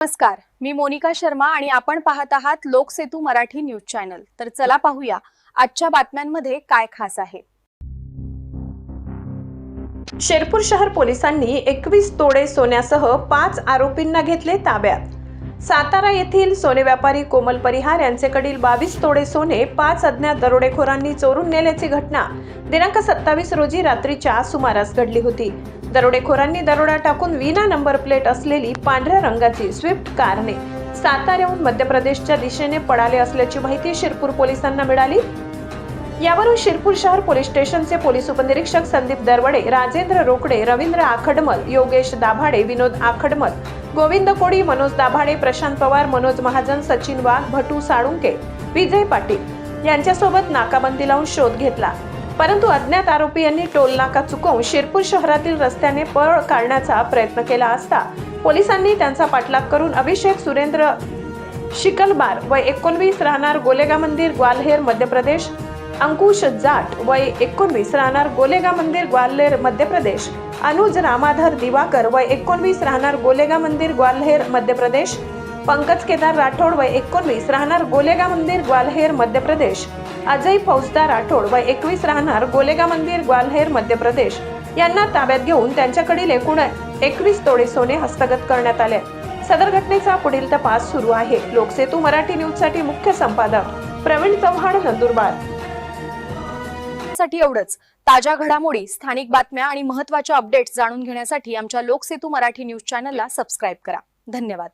नमस्कार, मी मोनिका शर्मा आणि आपण पाहत आहात लोकसेतू मराठी न्यूज चॅनल। तर चला पाहूया आजच्या बातम्यांमध्ये काय खास आहे। शिरपूर शहर पोलिसांनी 21 तोडे सोन्यासह 5 आरोपींना घेतले ताब्यात। सातारा येथील सोने व्यापारी कोमल परिहार यांच्याकडील 22 तोडे सोने 5 अज्ञात दरोडेखोरांनी चोरून नेल्याची घटना दिनांक 27 रोजी रात्रीच्या सुमारास घडली होती। दरोडेखोरांनी दरोडा टाकून विना नंबर प्लेट असलेली पांढऱ्या रंगाची स्विफ्ट कारने साताऱ्याहून मध्य प्रदेशच्या दिशेने पळाले असल्याची माहिती शिरपूर पोलिसांना मिळाली। यावरून शिरपूर शहर पोलीस स्टेशनचे पोलीस उपनिरीक्षक संदीप दरवडे, राजेंद्र रोकडे, रवींद्र आखडमल, योगेश दाभाडे, विनोद आखडमल, गोविंद कोडी, मनोज दाभाडे, प्रशांत पवार, मनोज महाजन, सचिन वाघ, भटू साळुंके, विजय पाटील यांच्यासोबत नाकाबंदी लावून शोध घेतला। परंतु अज्ञात आरोपी यांनी टोल नाका चुकवून शिरपूर शहरातील रस्त्याने पळ काढण्याचा प्रयत्न केला असता पोलिसांनी त्यांचा पाठलाग करून अभिषेक सुरेंद्र शिकलबार वय 19 राहणार गोलेगा मंदिर ग्वाल्हेर मध्य प्रदेश, अंकुश जाट वय 19 राहणार गोलेगा मंदिर ग्वाल्हेर मध्य प्रदेश, अनुज रामाधर दिवाकर वय 19 राहणार गोलेगा मंदिर ग्वाल्हेर मध्य प्रदेश, पंकज केदार राठोड वय 19 राहणार गोलेगा मंदिर ग्वाल्हेर मध्य प्रदेश, अजय फौजदार राठोड वय 21 राहणार गोलेगा मंदिर ग्वाल्हेर मध्य प्रदेश यांना ताब्यात घेऊन त्यांच्याकडील एकूण 21 तोडे सोने हस्तगत करण्यात आले। सदर घटनेचा पुढील तपास सुरू आहे। लोकसेतू मराठी न्यूज साठी मुख्य संपादक प्रवीण चव्हाण, नंदुरबार। साठी एवढंच। ताज्या घडामोडी, स्थानिक बातम्या आणि महत्त्वाच्या अपडेट्स जाणून घेण्यासाठी आमच्या लोकसेतू मराठी न्यूज चॅनलला सबस्क्राइब करा। धन्यवाद।